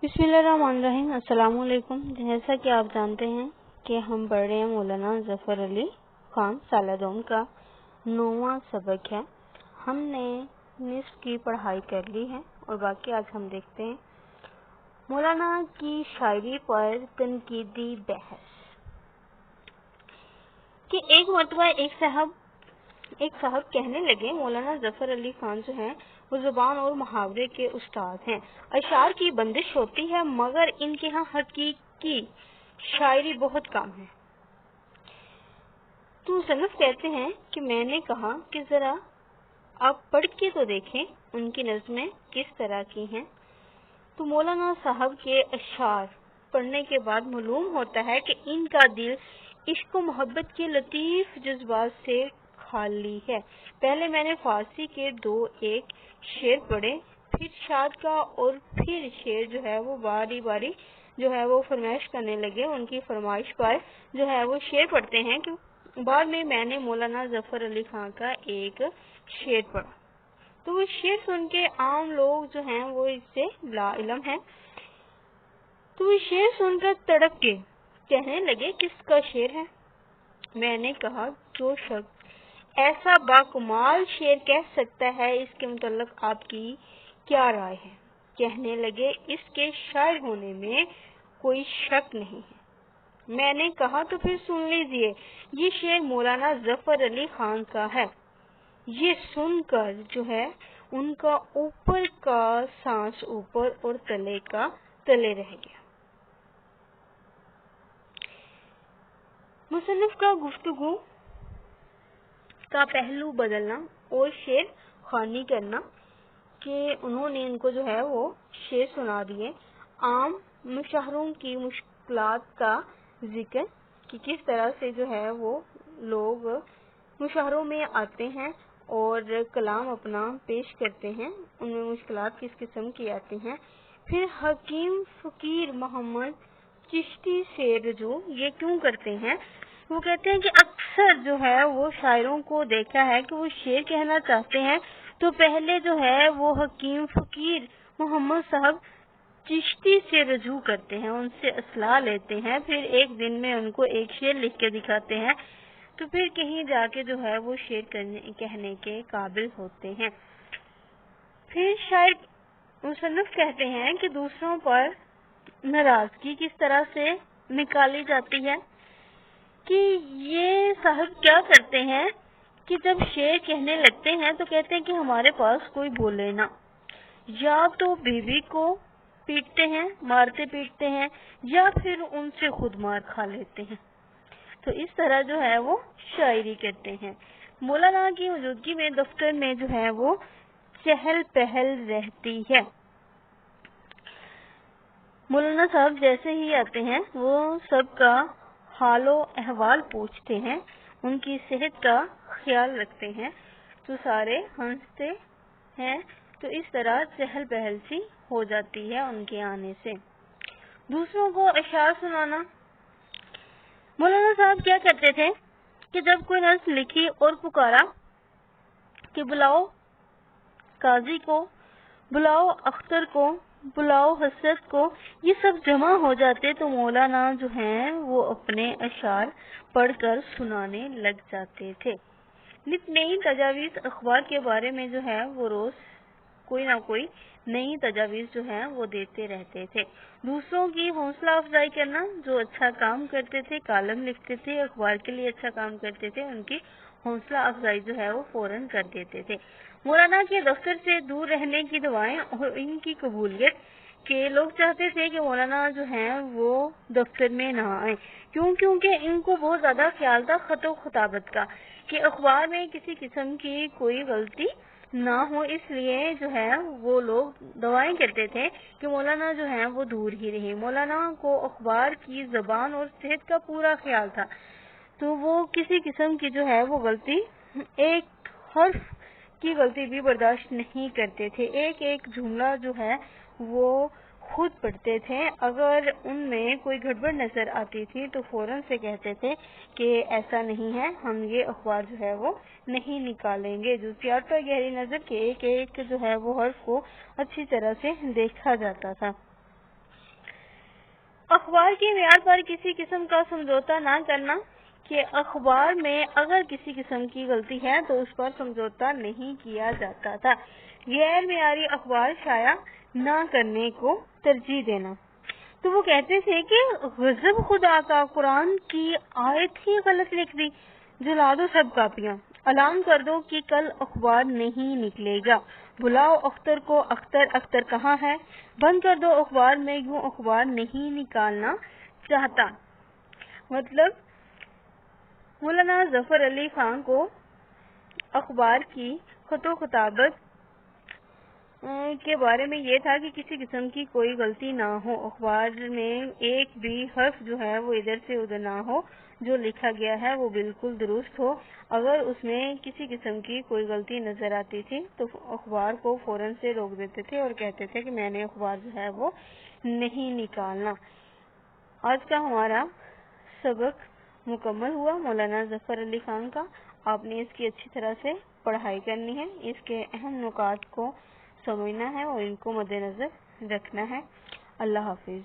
बिस्मिल्लाहिर्रहमानिर्रहीम। अस्सलाम वालेकुम। जैसा कि आप जानते हैं कि हम पढ़ रहे हैं मौलाना जफर अली खान सालादोम का 9वां सबक है। हमने निस्फ की पढ़ाई कर ली है और बाकी आज हम देखते हैं मौलाना की शायरी पर तनकीदी बहस। कि एक मरतबा एक साहब कहने लगे, मौलाना जफर अली खान जो हैं वो जुबान और मुहावरे के उस्ताद हैं। अशार की बंदिश होती है मगर इनके यहाँ हकीकी शायरी बहुत कम है। तो मुसन्निफ कहते हैं कि मैंने कहा कि जरा आप पढ़ के तो देखें उनकी नज़्में किस तरह की हैं। तो मौलाना साहब के अशार पढ़ने के बाद मालूम होता है कि इनका दिल इश्क व मोहब्बत के लतीफ जज्बात से खाली है। पहले मैंने फारसी के एक शेर पढ़े, फिर शाद का, और फिर शेर जो है वो बारी बारी जो है वो फरमाइश करने लगे। उनकी फरमाइश पर जो है वो शेर पढ़ते हैं कि बाद में मैंने मौलाना जफर अली खान का एक शेर पढ़ा। तो वो शेर सुन के आम लोग जो हैं वो इससे लाइलम हैं। तो वो शेर सुनकर तड़प के कहने लगे, किसका शेर है? मैंने कहा, जो शख्स ऐसा बाकमाल शेर कह सकता है इसके मुतल्लिक आपकी क्या राय है? कहने लगे, इसके शायर होने में कोई शक नहीं है। मैंने कहा, तो फिर सुन लीजिए, ये शेर मौलाना जफर अली खान का है। ये सुनकर जो है उनका ऊपर का सांस ऊपर और तले का तले रह गया। मुसन्निफ का गुफ्तगू का पहलू बदलना और शेर खानी करना कि उन्होंने इनको जो है वो शेर सुना दिए। आम मुशाहरों की मुश्किलात का जिक्र कि किस तरह से जो है वो लोग मुशाहरों में आते हैं और कलाम अपना पेश करते हैं, उनमें मुश्किलात किस किस्म की आती हैं। फिर हकीम फकीर मोहम्मद चिश्ती से रजू ये क्यों करते हैं? वो कहते हैं कि अक्सर जो है वो शायरों को देखा है कि वो शेर कहना चाहते हैं तो पहले जो है वो हकीम फकीर मोहम्मद साहब चिश्ती से रजू करते हैं, उनसे असलाह लेते हैं, फिर एक दिन में उनको एक शेर लिख के दिखाते हैं, तो फिर कहीं जाके जो है वो शेर कहने के काबिल होते हैं। फिर शायर मुसन्निफ कहते हैं कि दूसरों पर नाराजगी किस तरह से निकाली जाती है। कि ये साहब क्या करते हैं कि जब शेर कहने लगते हैं तो कहते हैं कि हमारे पास कोई बोले ना, या तो बीवी को पीटते हैं, मारते पीटते हैं, या फिर उनसे खुद मार खा लेते हैं। तो इस तरह जो है वो शायरी करते हैं। मौलाना की मौजूदगी में दफ्तर में जो है वो चहल पहल रहती है। मौलाना साहब जैसे ही आते हैं वो सबका हालो अहवाल पूछते हैं, उनकी सेहत का ख्याल रखते हैं, तो सारे हंसते हैं। तो इस तरह चहल पहल सी हो जाती है उनके आने से। दूसरों को अशार सुनाना। मौलाना साहब क्या करते थे कि जब कोई नज़्म लिखी और पुकारा कि बुलाओ काजी को, बुलाओ अख्तर को, बुलाओ हसरत को, ये सब जमा हो जाते तो मौलाना जो हैं वो अपने अशार पढ़कर सुनाने लग जाते थे। नित नई तजावीज़ अखबार के बारे में जो है वो रोज कोई ना कोई नई तजावीज़ जो है वो देते रहते थे। दूसरों की हौसला अफजाई करना, जो अच्छा काम करते थे, कालम लिखते थे, अखबार के लिए अच्छा काम करते थे, उनकी हौसला अफजाई जो है वो फौरन कर देते थे। मौलाना के दफ्तर से दूर रहने की दुआएं और इनकी कबूलियत के लोग चाहते थे कि मौलाना जो हैं वो दफ्तर में ना आए। क्योंकि इनको बहुत ज्यादा ख्याल था खतो खताबत का कि अखबार में किसी किस्म की कोई गलती ना हो, इसलिए जो है वो लोग दुआएं करते थे कि मौलाना जो है वो दूर ही रहे। मौलाना को अखबार की जबान और सेहत का पूरा ख्याल था, तो वो किसी किस्म की जो है वो गलती, एक हर्फ की गलती भी बर्दाश्त नहीं करते थे। एक एक जुमला जो है वो खुद पढ़ते थे, अगर उनमें कोई गड़बड़ नजर आती थी तो फौरन से कहते थे कि ऐसा नहीं है, हम ये अखबार जो है वो नहीं निकालेंगे। जुज़ियात पर गहरी नजर के एक एक जो है वो हर्फ को अच्छी तरह से देखा जाता था। اخبار کے معیار پر کسی قسم کا سمجھوتہ نہ کرنا کہ اخبار میں اگر کسی قسم کی غلطی ہے تو اس پر سمجھوتہ نہیں کیا جاتا تھا. غیر معیاری اخبار شائع نہ کرنے کو ترجیح دینا. تو وہ کہتے تھے کہ غضب خدا کا، قرآن کی آیت ہی غلط لکھ دی، جلا دو سب کاپیاں، اعلان کر دو کہ کل اخبار نہیں نکلے گا، بلاؤ اختر کو، اختر کہاں ہے، بند کر دو اخبار، میں یوں اخبار نہیں نکالنا چاہتا. مطلب مولانا ظفر علی خان کو اخبار کی خط و خطابت کے بارے میں یہ تھا کہ کسی قسم کی کوئی غلطی نہ ہو، اخبار میں ایک بھی حرف جو ہے وہ ادھر سے ادھر نہ ہو، جو لکھا گیا ہے وہ بالکل درست ہو. اگر اس میں کسی قسم کی کوئی غلطی نظر آتی تھی تو اخبار کو فوراً سے روک دیتے تھے اور کہتے تھے کہ میں نے اخبار جو ہے وہ نہیں نکالنا. آج کا ہمارا سبق مکمل ہوا مولانا ظفر علی خان کا. آپ نے اس کی اچھی طرح سے پڑھائی کرنی ہے، اس کے اہم نکات کو سمجھنا ہے اور ان کو مد نظر رکھنا ہے. اللہ حافظ.